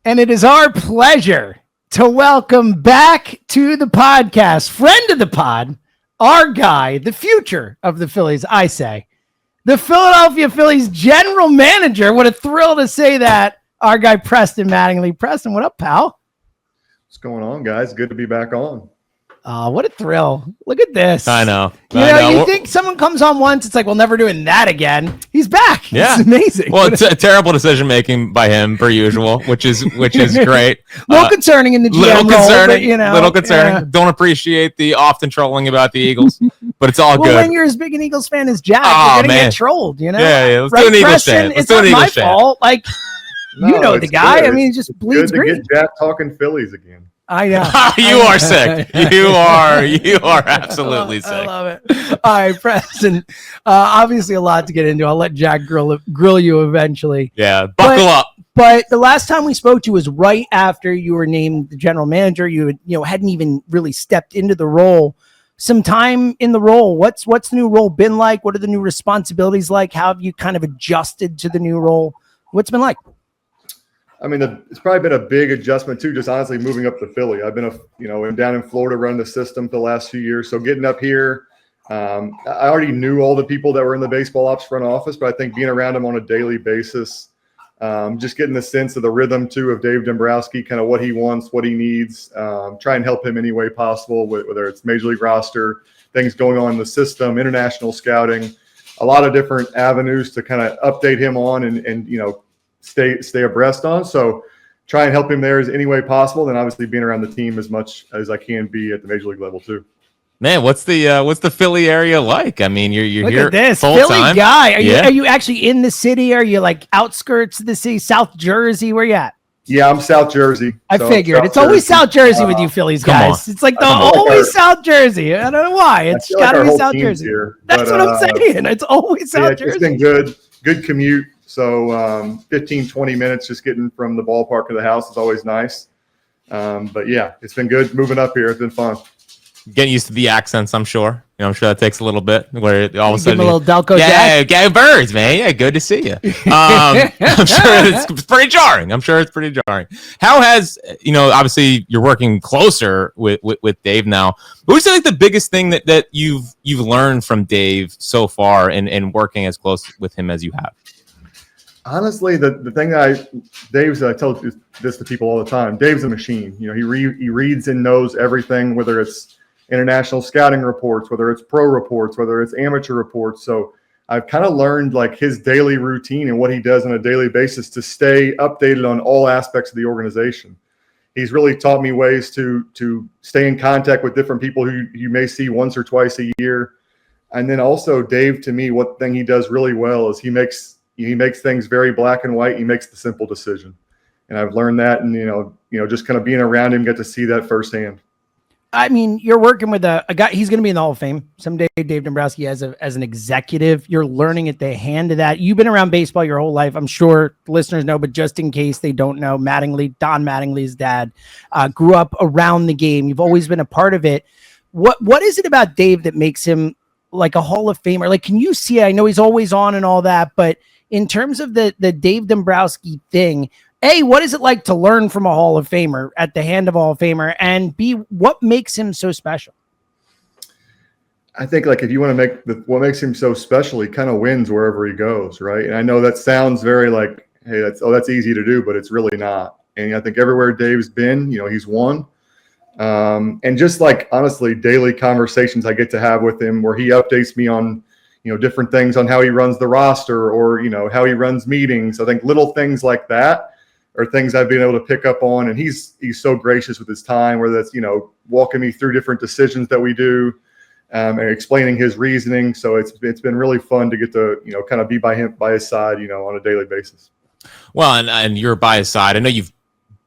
And it is our pleasure to welcome back to the podcast, friend of the pod, our guy, the future of the Phillies, I say, the Philadelphia Phillies general manager. What a thrill to say that. Our guy, Preston Mattingly. Preston, what up, pal? What's going on, guys? Good to be back on. What a thrill. Look at this. I know. You think someone comes on once, it's like, we'll never doing that again. He's back. Yeah. It's amazing. Well, it's a terrible decision-making by him, per usual, which is great. A little concerning in the GM little concerning, role, but, little concerning. Yeah. Don't appreciate the often trolling about the Eagles, but it's all Well, good. when you're as big an Eagles fan as Jack, Oh, you're going to man. get trolled, you know? Yeah. Let's do an Eagles fan. It's not my fault. Like, you know the guy. Good. I mean, he just bleeds good to green. get Jack talking Phillies again. I know. You are sick. You are absolutely sick. I love it. All right, Preston. Obviously, a lot to get into. I'll let Jack grill you eventually. Yeah, buckle up. But the last time we spoke to you was right after you were named the general manager. You hadn't even really stepped into the role. Some time in the role. What's the new role been like? What are the new responsibilities like? How have you kind of adjusted to the new role? What's it been like? I mean, it's probably been a big adjustment too. Just honestly moving up to Philly. I've been down in Florida running the system for the last few years. So getting up here, I already knew all the people that were in the baseball ops front office, but I think being around them on a daily basis, just getting the sense of the rhythm too of Dave Dombrowski, kind of what he wants, what he needs, try and help him any way possible, whether it's major league roster, things going on in the system, international scouting, a lot of different avenues to kind of update him on and stay abreast on. So try and help him there as any way possible. Then obviously being around the team as much as I can be at the major league level too. Man, what's the Philly area like? I mean, you're Look here at this full Philly time. guy. Are you actually in the city? Are you like outskirts of the city, South Jersey? Where you at? Yeah, I'm South Jersey. I figured it's always South Jersey with you Phillies guys. It's like always South Jersey. I don't know why. It's got to be South Jersey. Here, That's what I'm saying. It's always South Jersey. It's been good commute. So 15, 20 minutes just getting from the ballpark to the house is always nice. But yeah, it's been good moving up here. It's been fun. Getting used to the accents, I'm sure. I'm sure that takes a little bit. Where all of a sudden, give him a little Delco Jack. Yeah, birds, man. Yeah, good to see you. I'm sure it's pretty jarring. How has obviously you're working closer with Dave now. What would you say like the biggest thing that you've learned from Dave so far and working as close with him as you have? Honestly, the thing I tell this to people all the time. Dave's a machine. He reads and knows everything, whether it's international scouting reports, whether it's pro reports, whether it's amateur reports. So I've kind of learned like his daily routine and what he does on a daily basis to stay updated on all aspects of the organization. He's really taught me ways to stay in contact with different people who you may see once or twice a year. And then also Dave, to me, what thing he does really well is he makes things very black and white. He makes the simple decision. And I've learned that, and, just kind of being around him, get to see that firsthand. I mean, you're working with a guy. He's going to be in the Hall of Fame someday. Dave Dombrowski as an executive. You're learning at the hand of that. You've been around baseball your whole life. I'm sure listeners know, but just in case they don't know, Don Mattingly's dad, grew up around the game. You've always been a part of it. What is it about Dave that makes him like a Hall of Famer? Like, can you see it? I know he's always on and all that, but in terms of the Dave Dombrowski thing, A, what is it like to learn from a Hall of Famer at the hand of a Hall of Famer? And B, what makes him so special? I think like if you want to what makes him so special, he kind of wins wherever he goes, right? And I know that sounds very like, hey, that's easy to do, but it's really not. And I think everywhere Dave's been, he's won. And just like honestly, daily conversations I get to have with him where he updates me on different things on how he runs the roster or, how he runs meetings. I think little things like that are things I've been able to pick up on. And he's so gracious with his time, whether that's, walking me through different decisions that we do and explaining his reasoning. So it's been really fun to get to, kind of be by his side, on a daily basis. Well, and you're by his side. I know you've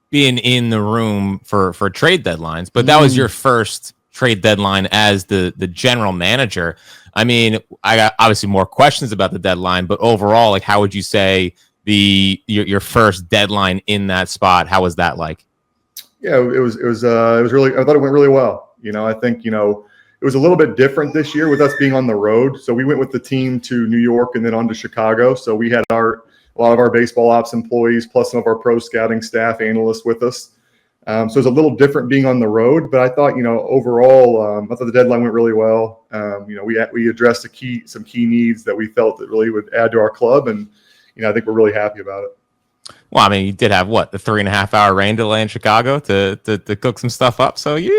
been in the room for trade deadlines, but that was your first trade deadline as the general manager. I mean, I got obviously more questions about the deadline, but overall, like, how would you say your first deadline in that spot? How was that like? Yeah, it was really. I thought it went really well. I think it was a little bit different this year with us being on the road. So we went with the team to New York and then on to Chicago. So we had our a lot of our baseball ops employees, plus some of our pro scouting staff analysts with us. So it's a little different being on the road, but I thought, overall, I thought the deadline went really well. We addressed some key needs that we felt that really would add to our club, and I think we're really happy about it. Well, I mean, you did have the 3.5-hour rain delay in Chicago to cook some stuff up. So you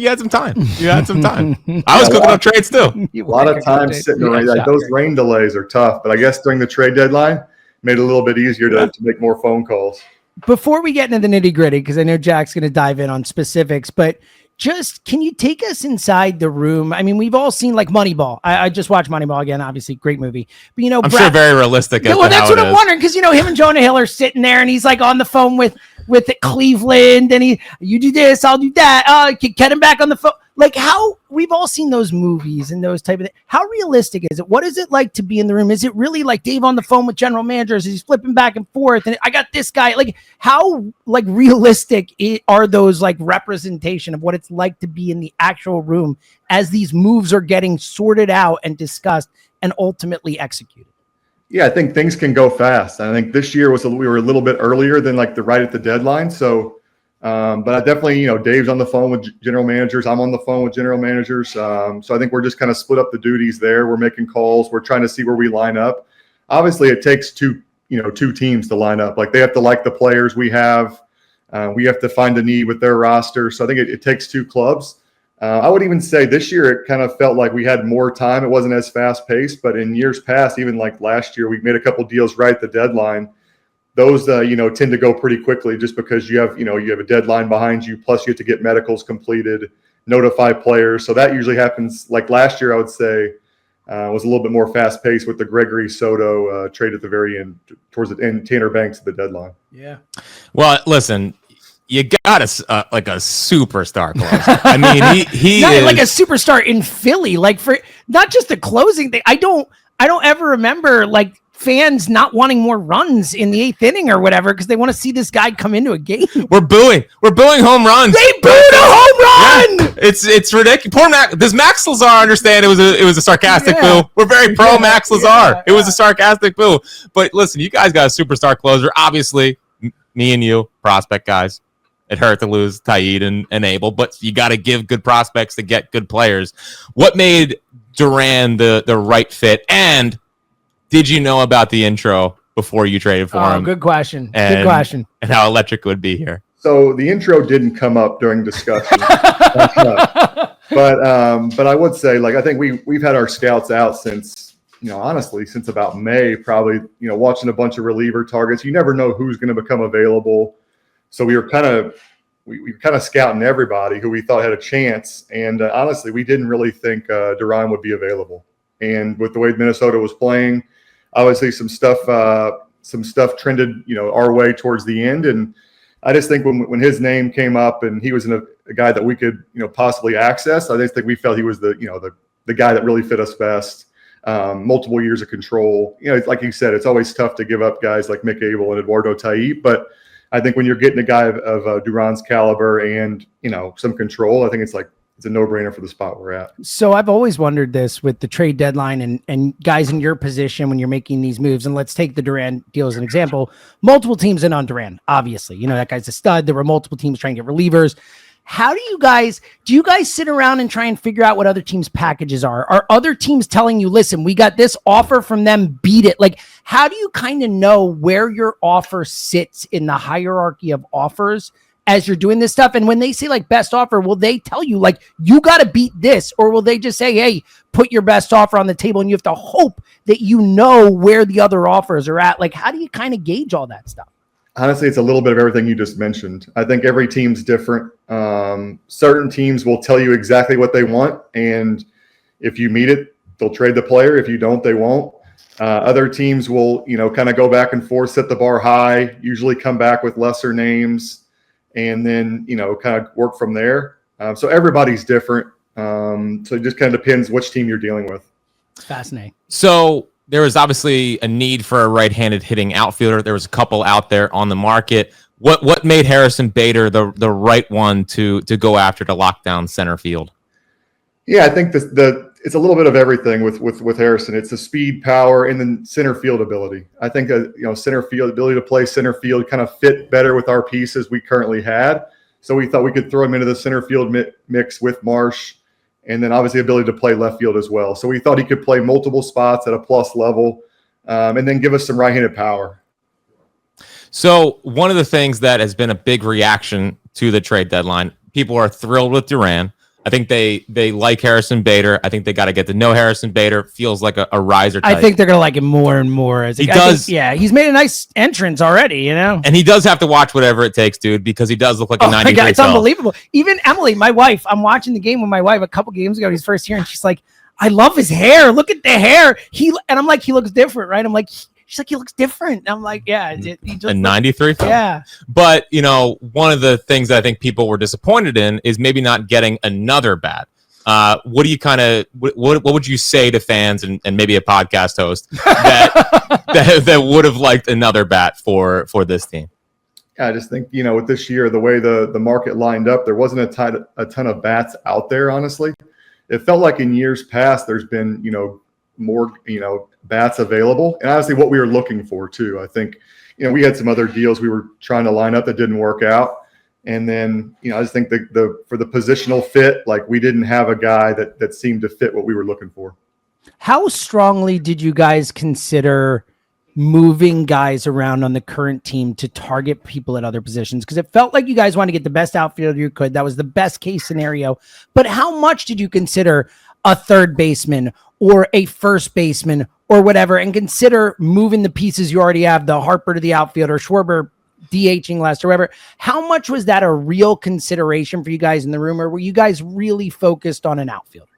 had some time. You had some time. I was cooking up trades too. A lot of time sitting around. Like, those rain delays are tough, but I guess during the trade deadline, made it a little bit easier to make more phone calls. Before we get into the nitty gritty, because I know Jack's going to dive in on specifics, but just can you take us inside the room? I mean, we've all seen like Moneyball. I just watched Moneyball again, obviously great movie. But I'm sure very realistic. Well, that's what I'm wondering, because him and Jonah Hill are sitting there, and he's like on the phone with Cleveland, and you do this, I'll do that. Get him back on the phone. Like, how we've all seen those movies and those type of things. How realistic is it? What is it like to be in the room? Is it really like Dave on the phone with general managers? He's flipping back and forth, and I got this guy. Like, how realistic are those representation of what it's like to be in the actual room as these moves are getting sorted out and discussed and ultimately executed? Yeah, I think things can go fast. I think this year we were a little bit earlier than right at the deadline. So, but I definitely, Dave's on the phone with general managers. I'm on the phone with general managers. So I think we're just kind of split up the duties there. We're making calls. We're trying to see where we line up. Obviously, it takes two teams to line up. Like, they have to like the players we have. We have to find a need with their roster. So I think it takes two clubs. I would even say this year it kind of felt like we had more time. It wasn't as fast paced, but in years past, even like last year, we made a couple deals right at the deadline. Those, tend to go pretty quickly just because you have a deadline behind you. Plus you have to get medicals completed, notify players. So that usually happens. Like last year, I would say was a little bit more fast paced with the Gregory Soto trade at the very end, towards the end, Tanner Banks at the deadline. Yeah. Well, listen, you got a superstar closer. I mean, he not is like a superstar in Philly, like for not just the closing thing. I don't ever remember fans not wanting more runs in the 8th inning or whatever because they want to see this guy come into a game. We're booing home runs. They booed a home run. Yeah, it's ridiculous. Poor does Max Lazar understand it was a sarcastic boo? We're very pro Max Lazar. It was a sarcastic boo. But listen, you guys got a superstar closer. Obviously, me and you, prospect guys. It hurt to lose Taid and Abel, but you got to give good prospects to get good players. What made Duran the right fit? And did you know about the intro before you traded for him? Good question. Good question. And how electric it would be here. So the intro didn't come up during discussion, but I would say, I think we've had our scouts out since, honestly, since about May, probably, watching a bunch of reliever targets. You never know who's going to become available. So we were kind of scouting everybody who we thought had a chance. And honestly, we didn't really think Duran would be available. And with the way Minnesota was playing, obviously some stuff trended, our way towards the end. And I just think when his name came up and he was a guy that we could, possibly access, I just think we felt he was the guy that really fit us best. Multiple years of control. Like you said, it's always tough to give up guys like Mick Abel and Eduardo Taid, but I think when you're getting a guy of Duran's caliber and, some control, I think it's a no-brainer for the spot we're at. So I've always wondered this with the trade deadline and guys in your position when you're making these moves. And let's take the Duran deal as an example. Multiple teams in on Duran, obviously. That guy's a stud. There were multiple teams trying to get relievers. How do you guys sit around and try and figure out what other teams' packages are? Are other teams telling you, listen, we got this offer from them, beat it? How do you kind of know where your offer sits in the hierarchy of offers as you're doing this stuff? And when they say best offer, will they tell you you got to beat this? Or will they just say, hey, put your best offer on the table and you have to hope that where the other offers are at? How do you kind of gauge all that stuff? Honestly, it's a little bit of everything you just mentioned. I think every team's different. Certain teams will tell you exactly what they want, and if you meet it, they'll trade the player. If you don't, they won't. Other teams will, kind of go back and forth, set the bar high, usually come back with lesser names, and then, kind of work from there. So everybody's different. So it just kind of depends which team you're dealing with. Fascinating. So there was obviously a need for a right-handed hitting outfielder. There was a couple out there on the market. What made Harrison Bader the right one to go after to lock down center field? Yeah, I think the it's a little bit of everything with Harrison. It's the speed, power, and then center field ability. I think center field ability to play center field kind of fit better with our pieces we currently had. So we thought we could throw him into the center field mix with Marsh, and then obviously ability to play left field as well. So we thought he could play multiple spots at a plus level, and then give us some right-handed power. So one of the things that has been a big reaction to the trade deadline, people are thrilled with Duran. I think they like Harrison Bader. I think they got to get to know Harrison Bader. Feels like a riser type. I think they're going to like him more and more. As he does. He's made a nice entrance already, And he does have to watch whatever it takes, dude, because he does look like a 93 God, it's unbelievable. Even Emily, my wife, I'm watching the game with my wife a couple games ago. He's first here, and she's like, I love his hair. Look at the hair. And I'm like, he looks different, right? I'm like, she's like, he looks different. And I'm like, yeah. He just a 93 film. Yeah. But, one of the things that I think people were disappointed in is maybe not getting another bat. What do you what would you say to fans and maybe a podcast host that would have liked another bat for this team? I just think, with this year, the way the market lined up, there wasn't a ton of bats out there, honestly. It felt like in years past, there's been, more, bats available. And honestly, what we were looking for too. I think, we had some other deals we were trying to line up that didn't work out. And then, I just think for the positional fit, like we didn't have a guy that seemed to fit what we were looking for. How strongly did you guys consider moving guys around on the current team to target people at other positions? Because it felt like you guys wanted to get the best outfielder you could. That was the best case scenario. But how much did you consider a third baseman or a first baseman or whatever, and consider moving the pieces you already have, the Harper to the outfielder, Schwarber DHing last or whatever? How much was that a real consideration for you guys in the room, or were you guys really focused on an outfielder?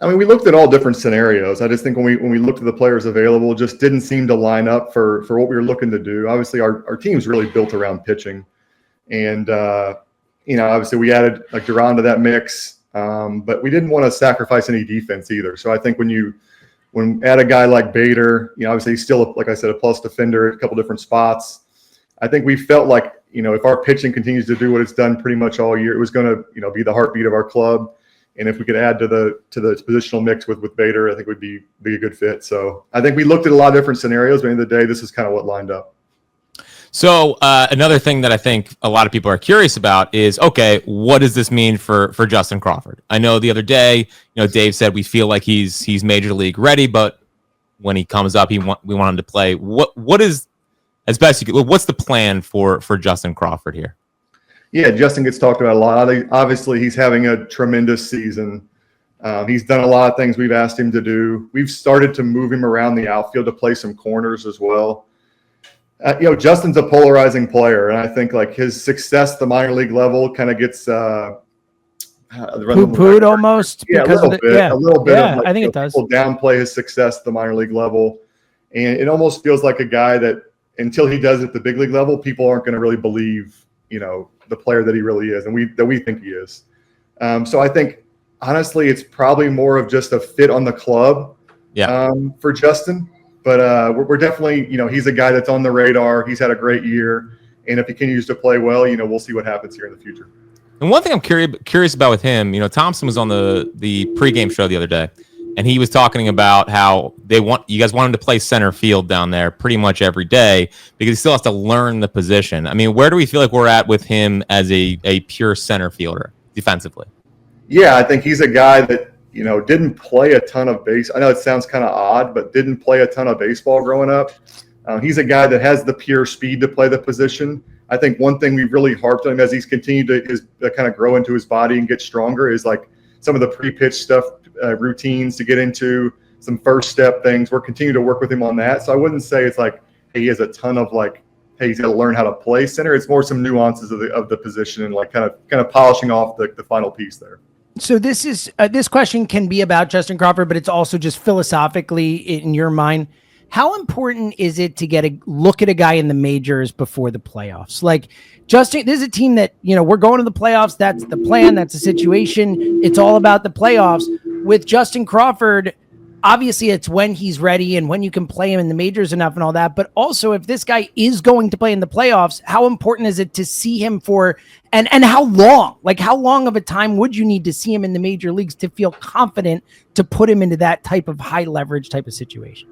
I mean, we looked at all different scenarios. I just think when we looked at the players available, it just didn't seem to line up for what we were looking to do. Obviously, our team's really built around pitching, and obviously we added like Duran to that mix, but we didn't want to sacrifice any defense either. So I think when add a guy like Bader, obviously he's still, like I said, a plus defender at a couple different spots. I think we felt like, if our pitching continues to do what it's done pretty much all year, it was going to, be the heartbeat of our club. And if we could add to the positional mix with Bader, I think would be a good fit. So I think we looked at a lot of different scenarios, but at the end of the day, this is kind of what lined up. So another thing that I think a lot of people are curious about is, okay, what does this mean for Justin Crawford? I know the other day, Dave said we feel like he's major league ready, but when he comes up, we want him to play. What is, as best you can, what's the plan for Justin Crawford here? Yeah, Justin gets talked about a lot. Obviously, he's having a tremendous season. He's done a lot of things we've asked him to do. We've started to move him around the outfield to play some corners as well. Justin's a polarizing player, and I think like his success at the minor league level kind of gets poo-pooed almost. Yeah, a little bit. Yeah, I think it does. People downplay his success at the minor league level, and it almost feels like a guy that until he does it at the big league level, people aren't going to really believe, the player that he really is, and we think he is. So I think honestly, it's probably more of just a fit on the club. For Justin. But we're definitely, he's a guy that's on the radar. He's had a great year. And if he continues to play well, you, we'll see what happens here in the future. And one thing I'm curious about with him, Thompson was on the pregame show the other day, and he was talking about how you guys want him to play center field down there pretty much every day because he still has to learn the position. I mean, where do we feel like we're at with him as a pure center fielder defensively? Yeah, I think he's a guy that, didn't play a ton of base. I know it sounds kind of odd, but didn't play a ton of baseball growing up. He's a guy that has the pure speed to play the position. I think one thing we've really harped on him as he's continued to kind of grow into his body and get stronger is like some of the pre-pitch stuff, routines to get into, some first step things. We're continuing to work with him on that. So I wouldn't say it's like, hey, he has a ton of like, hey, he's got to learn how to play center. It's more some nuances of the position and like kind of polishing off the final piece there. So this question can be about Justin Crawford, but it's also just philosophically in your mind. How important is it to get a look at a guy in the majors before the playoffs? Like Justin, this is a team that, we're going to the playoffs. That's the plan. That's the situation. It's all about the playoffs. With Justin Crawford, obviously it's when he's ready and when you can play him in the majors enough and all that. But also, if this guy is going to play in the playoffs, how important is it to see him for, and how long? Like, how long of a time would you need to see him in the major leagues to feel confident to put him into that type of high leverage type of situation?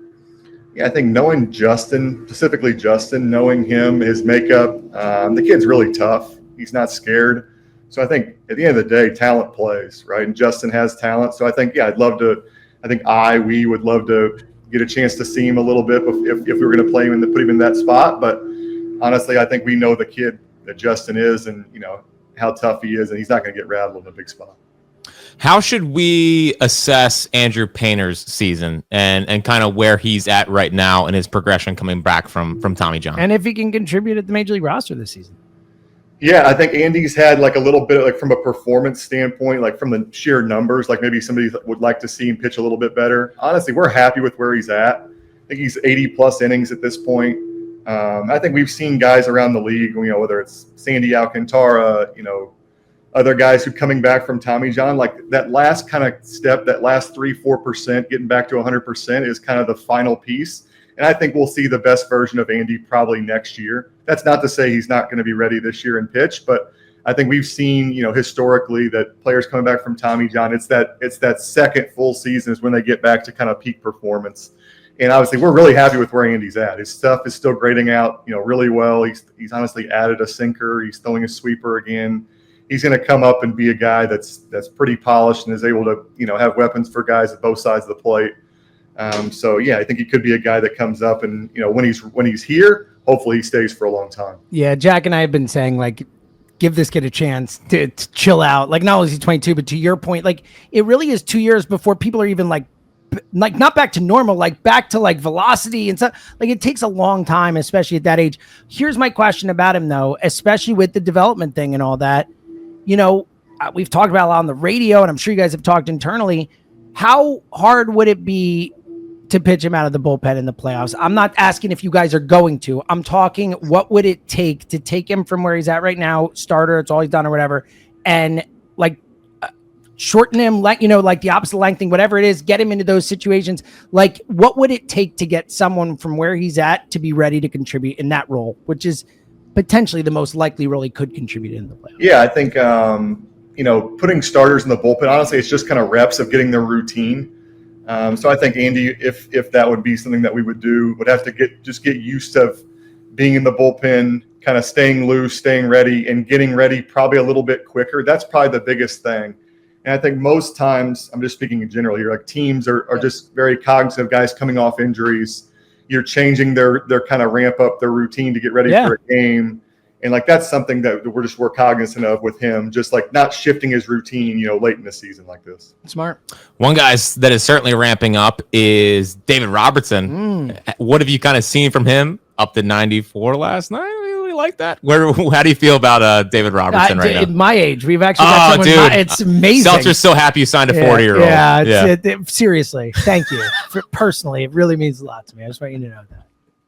Yeah, I think knowing Justin, specifically Justin, knowing him, his makeup, the kid's really tough. He's not scared. So I think at the end of the day, talent plays, right? And Justin has talent. So I think, yeah, we would love to get a chance to see him a little bit if we were going to play him and put him in that spot. But honestly, I think we know the kid that Justin is and, how tough he is, and he's not going to get rattled in a big spot. How should we assess Andrew Painter's season and kind of where he's at right now in his progression coming back from Tommy John? And if he can contribute at the major league roster this season? Yeah, I think Andy's had like a little bit like from a performance standpoint, like from the sheer numbers, like maybe somebody would like to see him pitch a little bit better. Honestly, we're happy with where he's at. I think he's 80 plus innings at this point. I think we've seen guys around the league, whether it's Sandy Alcantara, other guys who coming back from Tommy John, like that last kind of step, that last 3-4%, getting back to 100% is kind of the final piece. And I think we'll see the best version of Andy probably next year. That's not to say he's not going to be ready this year and pitch, but I think we've seen, historically that players coming back from Tommy John, it's that second full season is when they get back to kind of peak performance. And obviously we're really happy with where Andy's at. His stuff is still grading out, really well. He's honestly added a sinker. He's throwing a sweeper again. He's going to come up and be a guy that's pretty polished and is able to, have weapons for guys at both sides of the plate. So yeah, I think he could be a guy that comes up and, when he's here, hopefully he stays for a long time. Yeah. Jack and I have been saying, like, give this kid a chance to chill out. Like, not only is he 22, but to your point, like, it really is 2 years before people are even like not back to normal, like back to like velocity and stuff. Like, it takes a long time, especially at that age. Here's my question about him though, especially with the development thing and all that. We've talked about a lot on the radio, and I'm sure you guys have talked internally. How hard would it be to pitch him out of the bullpen in the playoffs? I'm not asking if you guys are going to. I'm talking, what would it take to take him from where he's at right now, starter, it's all he's done or whatever, and like shorten him, like the opposite length thing, whatever it is, get him into those situations. Like, what would it take to get someone from where he's at to be ready to contribute in that role, which is potentially the most likely role he could contribute in the playoffs? Yeah, I think, putting starters in the bullpen, honestly, it's just kind of reps of getting their routine. So I think Andy, if that would be something that we would do, would have to get used to being in the bullpen, kind of staying loose, staying ready, and getting ready probably a little bit quicker. That's probably the biggest thing. And I think most times, I'm just speaking in general here, like teams are just very cognizant of guys coming off injuries. You're changing their kind of ramp up their routine to get ready for a game. And like, that's something that we're cognizant of with him, just like not shifting his routine, late in the season like this. Smart. One guy that is certainly ramping up is David Robertson. What have you kind of seen from him? Up to 94 last night. We like that. How do you feel about David Robertson right now? At my age, we've actually got someone. It's amazing. Seltzer's so happy you signed a 40-year-old. Yeah. Seriously, thank you. Personally, it really means a lot to me. I just want you to know that.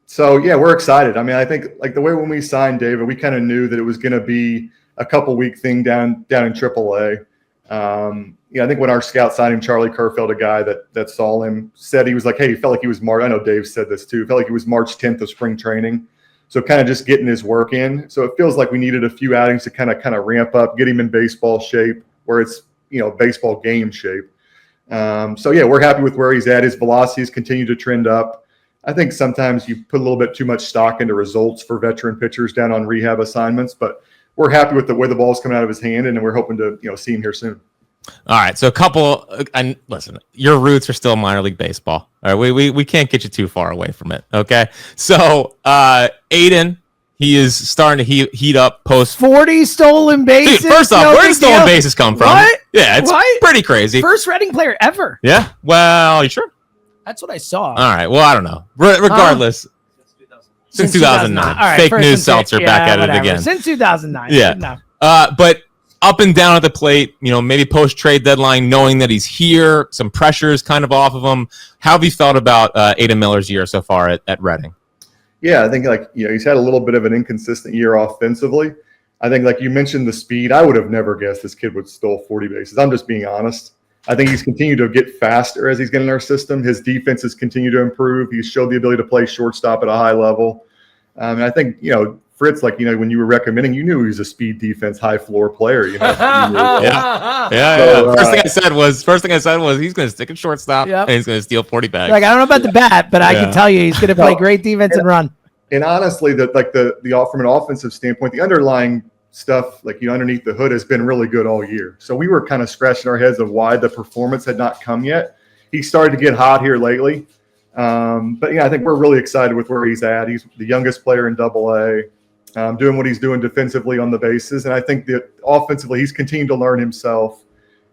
So yeah, we're excited. I mean, I think like the way when we signed David, we kind of knew that it was going to be a couple week thing down in AAA. I think when our scout signed him, Charlie Kerfeld, a guy that saw him, said he was like, hey, he felt like he was I know Dave said this too. Felt like he was March 10th of spring training. So kind of just getting his work in. So it feels like we needed a few outings to kind of ramp up, get him in baseball shape, where it's baseball game shape. So yeah, we're happy with where he's at. His velocity has continued to trend up. I think sometimes you put a little bit too much stock into results for veteran pitchers down on rehab assignments, but we're happy with the way the ball's coming out of his hand, and we're hoping to see him here soon. All right, so a couple, and listen, your roots are still minor league baseball. All right, we can't get you too far away from it. Okay, so Aiden, he is starting to heat up post 40 stolen bases. Dude, first off, where did stolen bases come from? What? Yeah, it's pretty crazy. First Reading player ever. Yeah. Well, you sure? That's what I saw. All right. Well, I don't know. Regardless, since 2009. All right, fake news seltzer back at it again. Since 2009. Yeah. But up and down at the plate, maybe post trade deadline, knowing that he's here, some pressure is kind of off of him. How have you felt about Aiden Miller's year so far at Reading? Yeah, I think he's had a little bit of an inconsistent year offensively. I think like you mentioned the speed. I would have never guessed this kid would steal 40 bases. I'm just being honest. I think he's continued to get faster as he's getting in our system. His defense has continued to improve. He's showed the ability to play shortstop at a high level. And I think, Fritz, when you were recommending, you knew he was a speed defense, high floor player. Yeah. First thing I said was he's going to stick at shortstop and he's going to steal 40 bags. Like, I don't know about the bat, but I can tell you he's going to play great defense and run. And honestly, from an offensive standpoint, the underlying stuff, underneath the hood, has been really good all year. So we were kind of scratching our heads of why the performance had not come yet. He started to get hot here lately. But I think we're really excited with where he's at. He's the youngest player in AA, doing what he's doing defensively on the bases. And I think that offensively, he's continued to learn himself.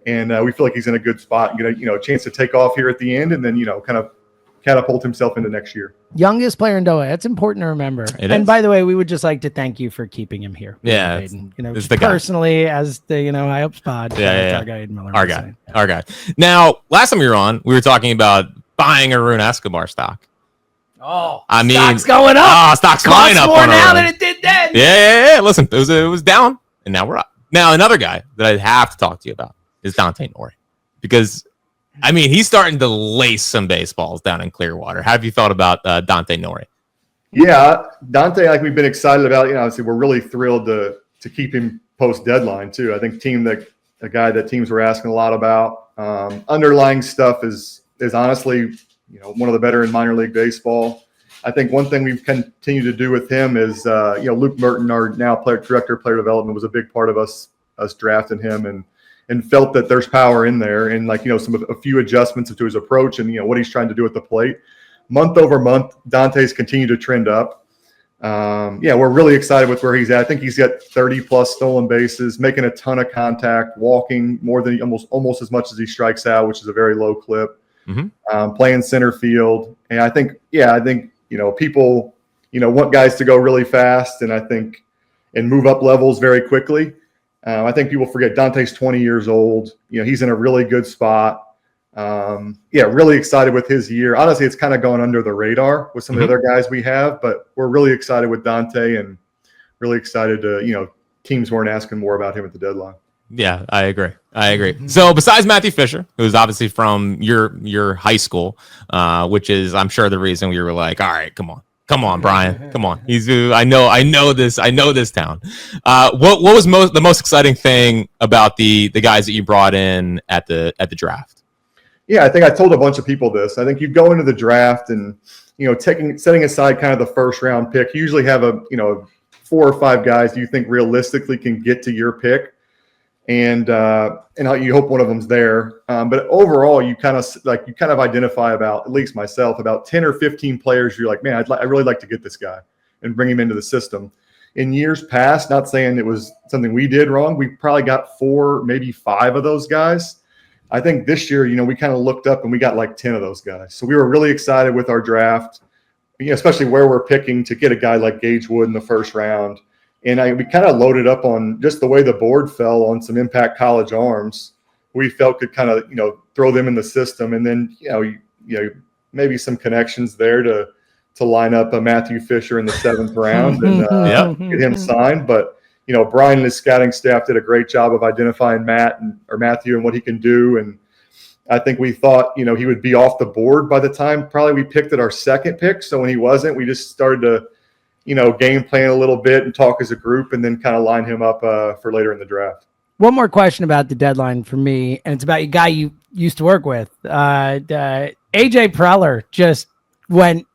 And we feel like he's in a good spot and get a chance to take off here at the end and then, kind of catapult himself into next year. Youngest player in AA. That's important to remember. And by the way, we would just like to thank you for keeping him here. Yeah. It's the personally guy. As the, high up spot. Yeah. Our guy, Miller, our guy. Now, last time you were on, we were talking about buying Arun Escobar stock. Oh, I mean, stock's going up. Oh, stock's flying up more now than it did then. Yeah. Listen, it was down, and now we're up. Now, another guy that I have to talk to you about is Dante Nori, because he's starting to lace some baseballs down in Clearwater. How have you thought about Dante Nori? Yeah, Dante, we've been excited about. Obviously, we're really thrilled to keep him post deadline too. I think a guy that teams were asking a lot about. Underlying stuff is honestly, one of the better in minor league baseball. I think one thing we've continued to do with him is, Luke Merton, our now director of player development, was a big part of us drafting him and felt that there's power in there and a few adjustments to his approach and, what he's trying to do at the plate. Month over month, Dante's continued to trend up. We're really excited with where he's at. I think he's got 30 plus stolen bases, making a ton of contact, walking more than almost as much as he strikes out, which is a very low clip. Mm-hmm. Playing center field. And I think people, want guys to go really fast and move up levels very quickly. I think people forget Dante's 20 years old. He's in a really good spot. Really excited with his year. Honestly, it's kind of going under the radar with some of the other guys we have, but we're really excited with Dante and really excited to, teams weren't asking more about him at the deadline. Yeah, I agree. So besides Matthew Fisher, who's obviously from your high school, which is, I'm sure, the reason we were like, all right, come on, Brian, come on. I know this town. What was the most exciting thing about the guys that you brought in at the draft? Yeah, I think I told a bunch of people this. I think you go into the draft and, setting aside kind of the first round pick, you usually have 4 or 5 guys you think realistically can get to your pick. And you hope one of them's there. But overall, you kind of identify about, at least myself, about 10 or 15 players. You're like, man, I really like to get this guy and bring him into the system. In years past, not saying it was something we did wrong, we probably got 4, maybe 5 of those guys. I think this year, we kind of looked up and we got like 10 of those guys. So we were really excited with our draft, especially where we're picking to get a guy like Gage Wood in the first round. And we kind of loaded up on just the way the board fell on some impact college arms. We felt could kind of, throw them in the system. And then, maybe some connections there to line up a Matthew Fisher in the 7th round and get him signed. But, Brian and his scouting staff did a great job of identifying Matthew and what he can do. And I think we thought, he would be off the board by the time probably we picked at our 2nd pick. So when he wasn't, we just started to, game plan a little bit and talk as a group and then kind of line him up for later in the draft. One more question about the deadline for me, and it's about a guy you used to work with. AJ Preller just went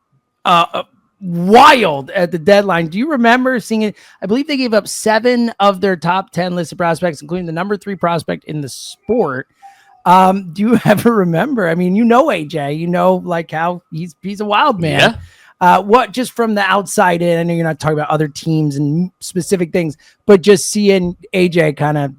wild at the deadline. Do you remember seeing it? I believe they gave up 7 of their top 10 listed prospects, including the number 3 prospect in the sport. Do you ever remember? I mean, AJ, like how he's a wild man. Yeah. What, just from the outside in, I know you're not talking about other teams and specific things, but just seeing AJ kind of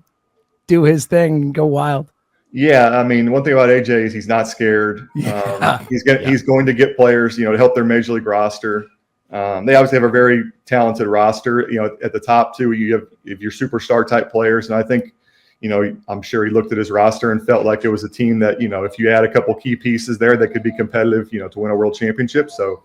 do his thing and go wild. Yeah, I mean, one thing about AJ is he's not scared. He's going to get players, to help their major league roster. They obviously have a very talented roster. At the top too, you have your superstar type players, and I think, I'm sure he looked at his roster and felt like it was a team that, if you add a couple key pieces there, that could be competitive, to win a world championship. So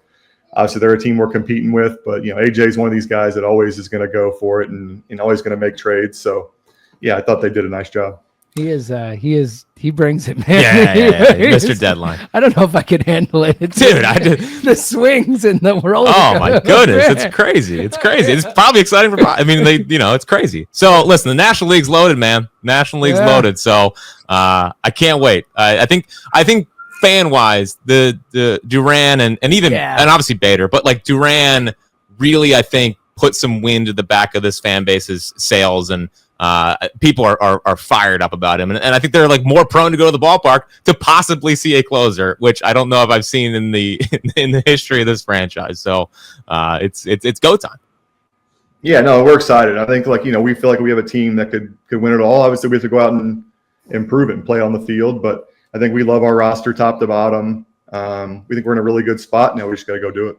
obviously they're a team we're competing with, but AJ is one of these guys that always is going to go for it and always going to make trades. So yeah, I thought they did a nice job. He brings it, man. Yeah, Mr. Deadline. I don't know if I could handle it. Dude, I did. The swings and the roller. Oh my goodness, it's crazy. It's crazy. It's probably exciting for. I mean, it's crazy. So listen, the National League's loaded, man. National League's loaded. So I can't wait. I think fan wise, the Duran and even and obviously Bader, but like Duran really, I think, put some wind at the back of this fan base's sails, and people are fired up about him, and I think they're like more prone to go to the ballpark to possibly see a closer, which I don't know if I've seen in the history of this franchise. So it's go time. Yeah, no, we're excited. I think we feel like we have a team that could win it all. Obviously, we have to go out and improve it and play on the field, but I think we love our roster top to bottom. We think we're in a really good spot now. We just got to go do it.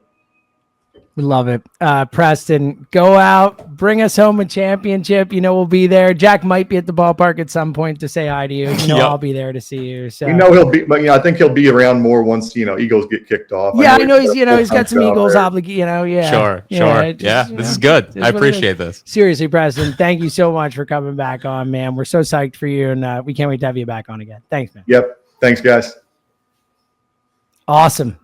We love it. Preston, go out, bring us home a championship. We'll be there. Jack might be at the ballpark at some point to say hi to you. I'll be there to see you. So he'll be, but I think he'll be around more once Eagles get kicked off. Yeah, I know he's got some Eagles obligation. Sure. This is good. I appreciate this. Seriously, Preston, thank you so much for coming back on, man. We're so psyched for you, and we can't wait to have you back on again. Thanks, man. Yep. Thanks, guys. Awesome.